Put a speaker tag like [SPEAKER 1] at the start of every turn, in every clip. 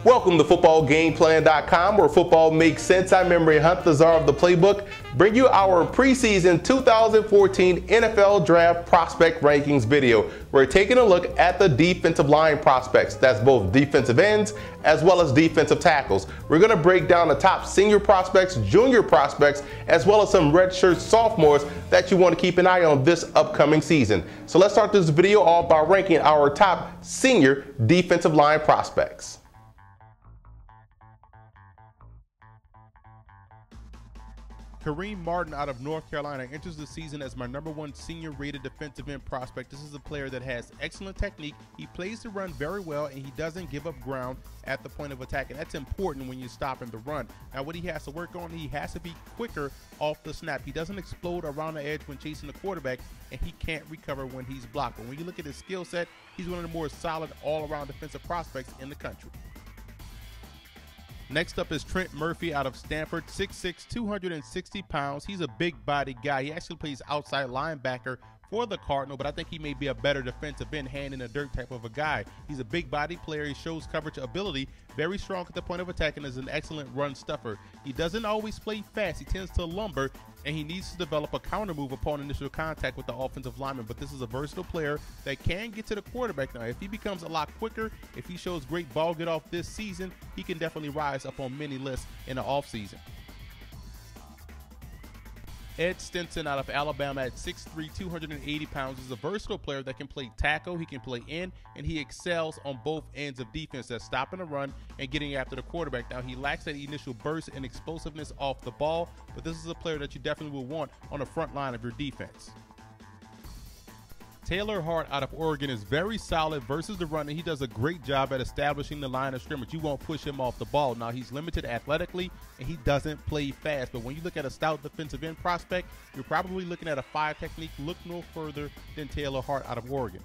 [SPEAKER 1] Welcome to footballgameplan.com, where football makes sense. I'm Emery Hunt, the czar of the playbook, bring you our preseason 2014 NFL Draft Prospect Rankings video. We're taking a look at the defensive line prospects. That's both defensive ends as well as defensive tackles. We're going to break down the top senior prospects, junior prospects, as well as some redshirt sophomores that you want to keep an eye on this upcoming season. So let's start this video off by ranking our top senior defensive line prospects.
[SPEAKER 2] Kareem Martin out of North Carolina enters the season as my #1 senior rated defensive end prospect. This is a player that has excellent technique. He plays the run very well, and he doesn't give up ground at the point of attack, and that's important when you're stopping the run. Now, what he has to work on, he has to be quicker off the snap. He doesn't explode around the edge when chasing the quarterback, and he can't recover when he's blocked. But when you look at his skill set, he's one of the more solid all-around defensive prospects in the country. Next up is Trent Murphy out of Stanford, 6'6", 260 pounds. He's a big body guy. He actually plays outside linebacker for the Cardinal, but I think he may be a better defensive end, hand in the dirt type of a guy. He's a big body player. He shows coverage ability, very strong at the point of attack, and is an excellent run stuffer. He doesn't always play fast. He tends to lumber, and he needs to develop a counter move upon initial contact with the offensive lineman. But this is a versatile player that can get to the quarterback. Now, if he becomes a lot quicker, if he shows great ball get off this season, he can definitely rise up on many lists in the offseason. Ed Stinson out of Alabama at 6'3", 280 pounds is a versatile player that can play tackle, he can play in, and he excels on both ends of defense. That's stopping the run and getting after the quarterback. Now, he lacks that initial burst and explosiveness off the ball, but this is a player that you definitely will want on the front line of your defense. Taylor Hart out of Oregon is very solid versus the run, and he does a great job at establishing the line of scrimmage. You won't push him off the ball. Now, he's limited athletically, and he doesn't play fast. But when you look at a stout defensive end prospect, you're probably looking at a 5 technique. Look no further than Taylor Hart out of Oregon.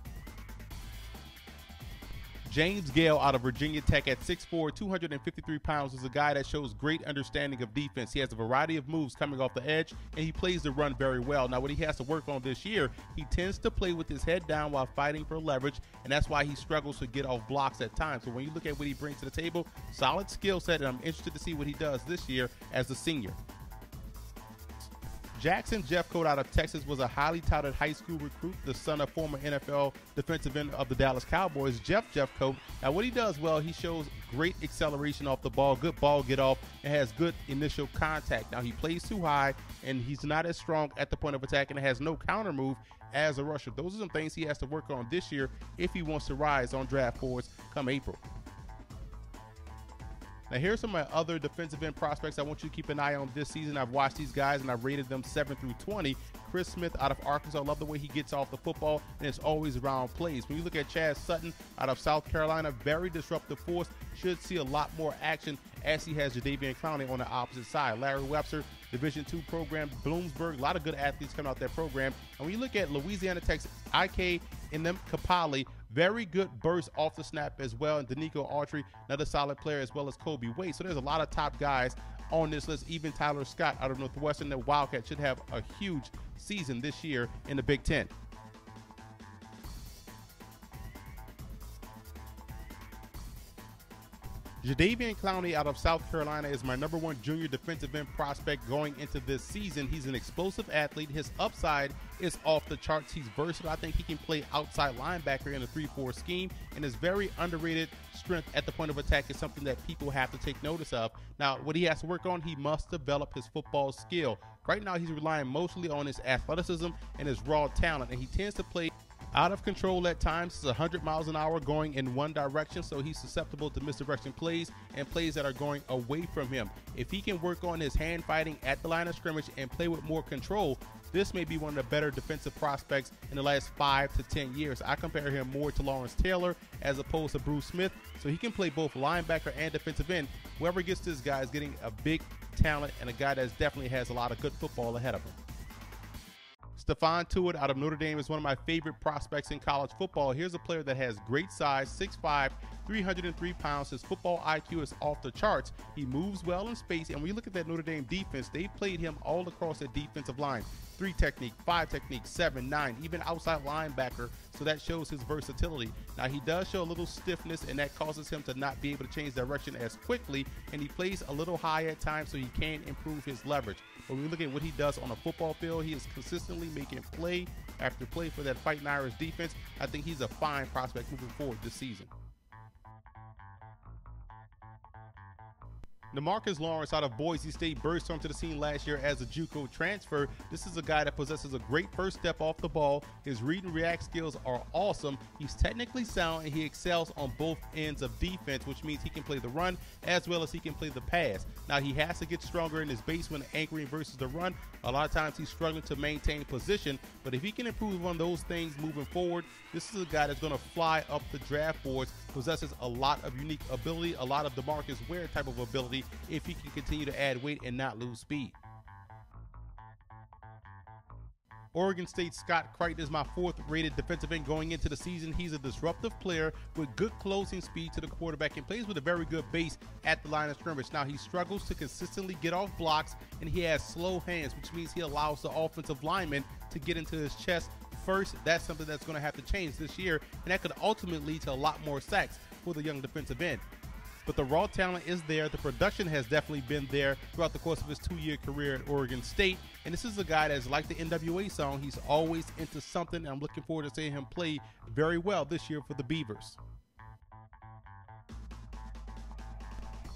[SPEAKER 2] James Gale out of Virginia Tech at 6'4", 253 pounds is a guy that shows great understanding of defense. He has a variety of moves coming off the edge, and he plays the run very well. Now, what he has to work on this year, he tends to play with his head down while fighting for leverage, and that's why he struggles to get off blocks at times. So when you look at what he brings to the table, solid skill set, and I'm interested to see what he does this year as a senior. Jackson Jeffcoat out of Texas was a highly touted high school recruit, the son of former NFL defensive end of the Dallas Cowboys, Jeff Jeffcoat. Now, what he does well, he shows great acceleration off the ball, good ball get off, and has good initial contact. Now, he plays too high, and he's not as strong at the point of attack, and has no counter move as a rusher. Those are some things he has to work on this year if he wants to rise on draft boards come April. Now, here's some of my other defensive end prospects I want you to keep an eye on this season. I've watched these guys, and I've rated them 7 through 20. Chris Smith out of Arkansas, love the way he gets off the football, and it's always around plays. When you look at Chad Sutton out of South Carolina, very disruptive force, should see a lot more action as he has Jadeveon Clowney on the opposite side. Larry Webster, Division II program, Bloomsburg, a lot of good athletes coming out that program. And when you look at Louisiana Tech's IK Kapali, very good burst off the snap as well. And Danico Autry, another solid player, as well as Kobe Wade. So there's a lot of top guys on this list. Even Tyler Scott out of Northwestern, the Wildcat, should have a huge season this year in the Big Ten. Jadeveon Clowney out of South Carolina is my #1 junior defensive end prospect going into this season. He's an explosive athlete. His upside is off the charts. He's versatile. I think he can play outside linebacker in a 3-4 scheme, and his very underrated strength at the point of attack is something that people have to take notice of. Now, what he has to work on, he must develop his football skill. Right now, he's relying mostly on his athleticism and his raw talent, and he tends to play out of control at times. It's 100 miles an hour going in one direction, so he's susceptible to misdirection plays and plays that are going away from him. If he can work on his hand fighting at the line of scrimmage and play with more control, this may be one of the better defensive prospects in the last 5 to 10 years. I compare him more to Lawrence Taylor as opposed to Bruce Smith, so he can play both linebacker and defensive end. Whoever gets this guy is getting a big talent and a guy that definitely has a lot of good football ahead of him. Stephon Tuitt out of Notre Dame is one of my favorite prospects in college football. Here's a player that has great size, 6'5", 303 pounds. His football IQ is off the charts. He moves well in space, and when you look at that Notre Dame defense, they've played him all across the defensive line. 3 technique, 5 technique, 7, 9, even outside linebacker, so that shows his versatility. Now, he does show a little stiffness, and that causes him to not be able to change direction as quickly, and he plays a little high at times, so he can improve his leverage. But when we look at what he does on a football field, he is consistently making play after play for that Fighting Irish defense. I think he's a fine prospect moving forward this season. DeMarcus Lawrence out of Boise State burst onto the scene last year as a JUCO transfer. This is a guy that possesses a great first step off the ball. His read and react skills are awesome. He's technically sound, and he excels on both ends of defense, which means he can play the run as well as he can play the pass. Now, he has to get stronger in his base when anchoring versus the run. A lot of times he's struggling to maintain position, but if he can improve on those things moving forward, this is a guy that's going to fly up the draft boards, possesses a lot of unique ability, a lot of DeMarcus Ware type of ability, if he can continue to add weight and not lose speed. Oregon State's Scott Crichton is my 4th rated defensive end going into the season. He's a disruptive player with good closing speed to the quarterback and plays with a very good base at the line of scrimmage. Now, he struggles to consistently get off blocks, and he has slow hands, which means he allows the offensive lineman to get into his chest first. That's something that's going to have to change this year, and that could ultimately lead to a lot more sacks for the young defensive end. But the raw talent is there. The production has definitely been there throughout the course of his 2-year career at Oregon State. And this is a guy that's like the NWA song. He's always into something, and I'm looking forward to seeing him play very well this year for the Beavers.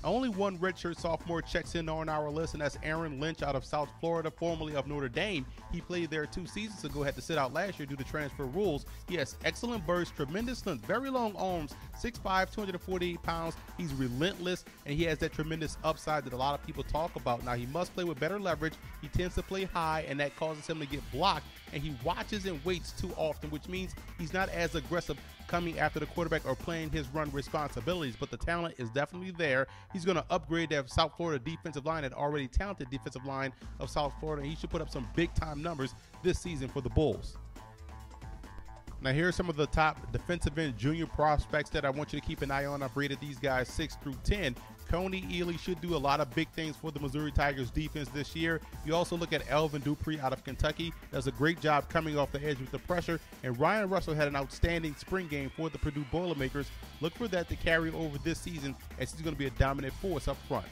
[SPEAKER 2] Only one redshirt sophomore checks in on our list, and that's Aaron Lynch out of South Florida, formerly of Notre Dame. He played there 2 seasons ago, had to sit out last year due to transfer rules. He has excellent burst, tremendous length, very long arms, 6'5", 248 pounds. He's relentless, and he has that tremendous upside that a lot of people talk about. Now, he must play with better leverage. He tends to play high, and that causes him to get blocked, and he watches and waits too often, which means he's not as aggressive coming after the quarterback or playing his run responsibilities, but the talent is definitely there. He's going to upgrade that South Florida defensive line, that already talented defensive line of South Florida, and he should put up some big-time numbers this season for the Bulls. Now, here are some of the top defensive end junior prospects that I want you to keep an eye on. I've rated these guys 6 through 10. Coney Ely should do a lot of big things for the Missouri Tigers defense this year. You also look at Elvin Dupree out of Kentucky. Does a great job coming off the edge with the pressure. And Ryan Russell had an outstanding spring game for the Purdue Boilermakers. Look for that to carry over this season, as he's going to be a dominant force up front.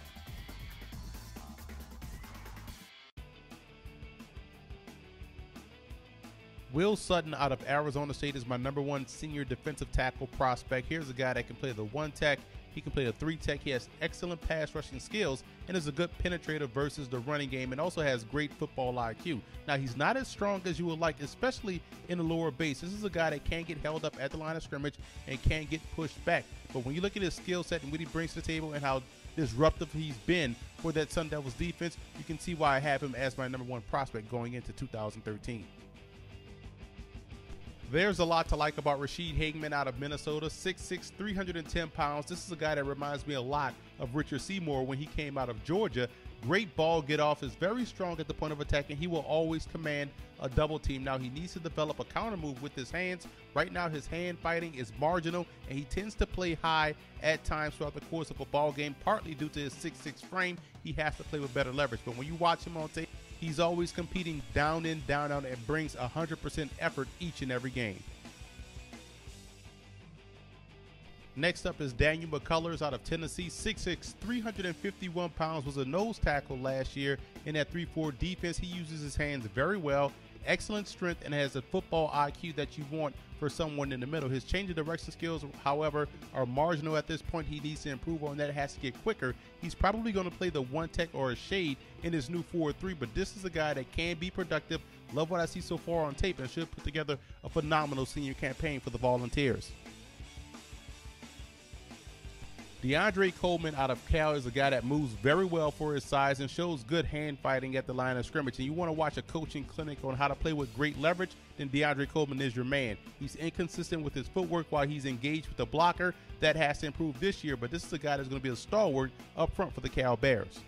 [SPEAKER 2] Will Sutton out of Arizona State is my #1 senior defensive tackle prospect. Here's a guy that can play the 1-tech. He can play the 3-tech. He has excellent pass rushing skills and is a good penetrator versus the running game, and also has great football IQ. Now, he's not as strong as you would like, especially in the lower base. This is a guy that can get held up at the line of scrimmage and can get pushed back. But when you look at his skill set and what he brings to the table and how disruptive he's been for that Sun Devils defense, you can see why I have him as my #1 prospect going into 2013. There's a lot to like about Rashid Hageman out of Minnesota, 6'6", 310 pounds. This is a guy that reminds me a lot of Richard Seymour when he came out of Georgia. Great ball get off, is very strong at the point of attack, and he will always command a double team. Now, he needs to develop a counter move with his hands. Right now, his hand fighting is marginal, and he tends to play high at times throughout the course of a ball game, partly due to his 6'6" frame. He has to play with better leverage. But when you watch him on tape, he's always competing down in, down out, and brings 100% effort each and every game. Next up is Daniel McCullers out of Tennessee, 6'6", 351 pounds, was a nose tackle last year in that 3-4 defense. He uses his hands very well, excellent strength, and has a football IQ that you want for someone in the middle. His change of direction skills, however, are marginal at this point. He needs to improve on that, has to get quicker. He's probably going to play the 1-tech or a shade in his new 4-3, but this is a guy that can be productive. Love what I see so far on tape, and should put together a phenomenal senior campaign for the Volunteers. DeAndre Coleman out of Cal is a guy that moves very well for his size and shows good hand fighting at the line of scrimmage. And you want to watch a coaching clinic on how to play with great leverage, then DeAndre Coleman is your man. He's inconsistent with his footwork while he's engaged with the blocker. That has to improve this year, but this is a guy that's going to be a stalwart up front for the Cal Bears.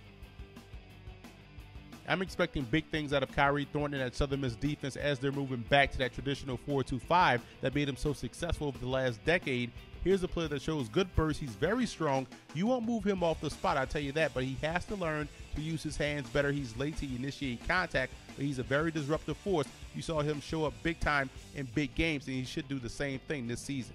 [SPEAKER 2] I'm expecting big things out of Kyrie Thornton at Southern Miss defense as they're moving back to that traditional 4-2-5 that made him so successful over the last decade. Here's a player that shows good burst. He's very strong. You won't move him off the spot, I'll tell you that, but he has to learn to use his hands better. He's late to initiate contact, but he's a very disruptive force. You saw him show up big time in big games, and he should do the same thing this season.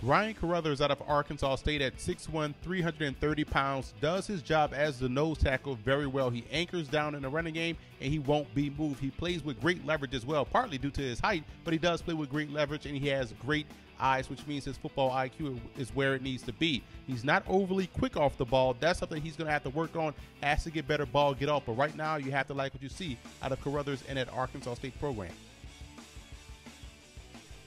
[SPEAKER 2] Ryan Carruthers out of Arkansas State at 6'1", 330 pounds, does his job as the nose tackle very well. He anchors down in the running game, and he won't be moved. He plays with great leverage as well, partly due to his height, but he does play with great leverage, and he has great eyes, which means his football IQ is where it needs to be. He's not overly quick off the ball. That's something he's going to have to work on, has to get better ball get off. But right now, you have to like what you see out of Carruthers and that Arkansas State program.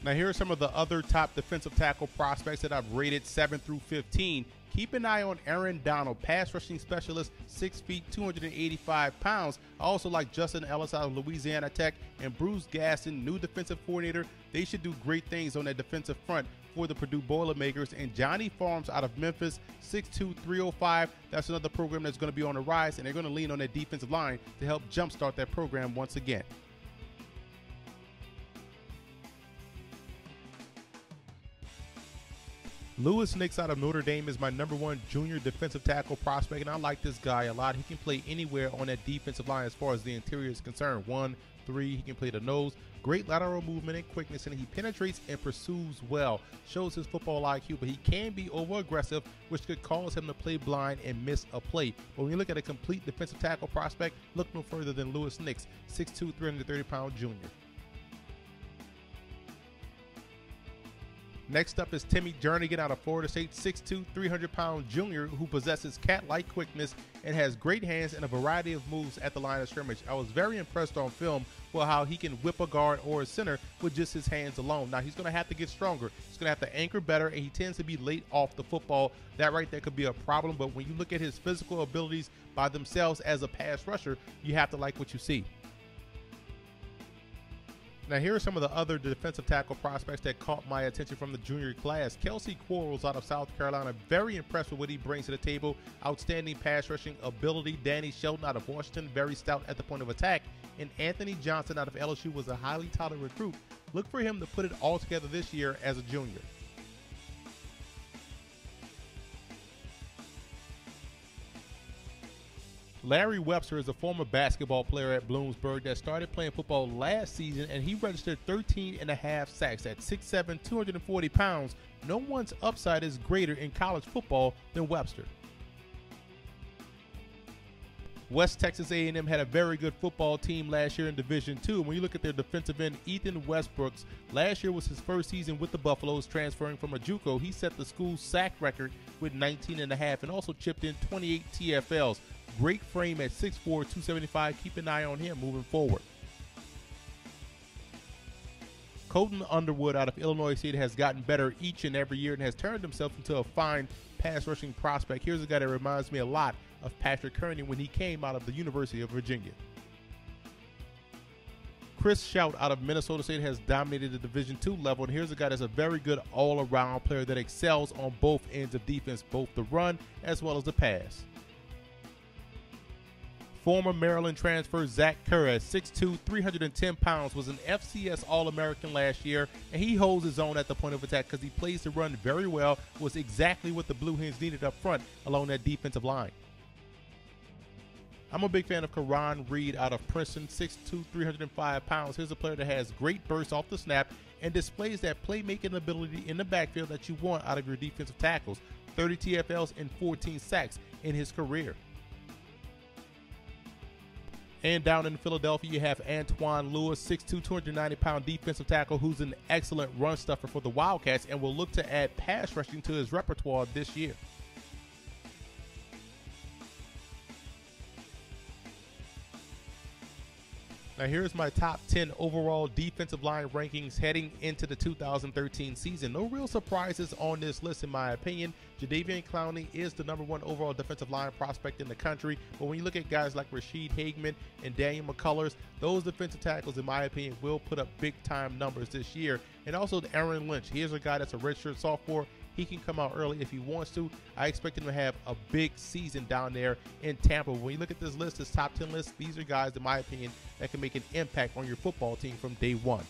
[SPEAKER 2] Now, here are some of the other top defensive tackle prospects that I've rated 7 through 15. Keep an eye on Aaron Donald, pass rushing specialist, 6 feet, 285 pounds. I also like Justin Ellis out of Louisiana Tech and Bruce Gaston, new defensive coordinator. They should do great things on that defensive front for the Purdue Boilermakers. And Johnny Farms out of Memphis, 6'2", 305. That's another program that's going to be on the rise, and they're going to lean on that defensive line to help jumpstart that program once again. Louis Nix out of Notre Dame is my #1 junior defensive tackle prospect, and I like this guy a lot. He can play anywhere on that defensive line as far as the interior is concerned. 1, 3, he can play the nose. Great lateral movement and quickness, and he penetrates and pursues well. Shows his football IQ, but he can be over-aggressive, which could cause him to play blind and miss a play. But when you look at a complete defensive tackle prospect, look no further than Louis Nix, 6'2", 330-pound junior. Next up is Timmy Jernigan out of Florida State, 6'2", 300-pound junior who possesses cat-like quickness and has great hands and a variety of moves at the line of scrimmage. I was very impressed on film for how he can whip a guard or a center with just his hands alone. Now, he's going to have to get stronger. He's going to have to anchor better, and he tends to be late off the football. That right there could be a problem, but when you look at his physical abilities by themselves as a pass rusher, you have to like what you see. Now, here are some of the other defensive tackle prospects that caught my attention from the junior class. Kelsey Quarles out of South Carolina, very impressed with what he brings to the table. Outstanding pass rushing ability. Danny Shelton out of Washington, very stout at the point of attack. And Anthony Johnson out of LSU was a highly touted recruit. Look for him to put it all together this year as a junior. Larry Webster is a former basketball player at Bloomsburg that started playing football last season, and he registered 13.5 sacks at 6'7", 240 pounds. No one's upside is greater in college football than Webster. West Texas A&M had a very good football team last year in Division II. When you look at their defensive end, Ethan Westbrooks, last year was his first season with the Buffaloes, transferring from a JUCO. He set the school's sack record with 19.5 and also chipped in 28 TFLs. Great frame at 6'4", 275. Keep an eye on him moving forward. Colton Underwood out of Illinois State has gotten better each and every year and has turned himself into a fine pass rushing prospect. Here's a guy that reminds me a lot of Patrick Kearney when he came out of the University of Virginia. Chris Shout out of Minnesota State has dominated the Division II level, and here's a guy that's a very good all-around player that excels on both ends of defense, both the run as well as the pass. Former Maryland transfer Zach Kerr at 6'2", 310 pounds was an FCS All-American last year, and he holds his own at the point of attack because he plays the run very well, was exactly what the Blue Hens needed up front along that defensive line. I'm a big fan of Karan Reed out of Princeton, 6'2", 305 pounds. Here's a player that has great burst off the snap and displays that playmaking ability in the backfield that you want out of your defensive tackles. 30 TFLs and 14 sacks in his career. And down in Philadelphia, you have Antoine Lewis, 6'2", 290-pound defensive tackle who's an excellent run stuffer for the Wildcats and will look to add pass rushing to his repertoire this year. Now here's my top 10 overall defensive line rankings heading into the 2013 season. No real surprises on this list in my opinion. Jadeveon Clowney is the #1 overall defensive line prospect in the country, but when you look at guys like Rasheed Hageman and Daniel McCullers, those defensive tackles in my opinion will put up big time numbers this year. And also Aaron Lynch, here's a guy that's a redshirt sophomore. He can come out early if he wants to. I expect him to have a big season down there in Tampa. When you look at this list, this top 10 list, these are guys, in my opinion, that can make an impact on your football team from day one.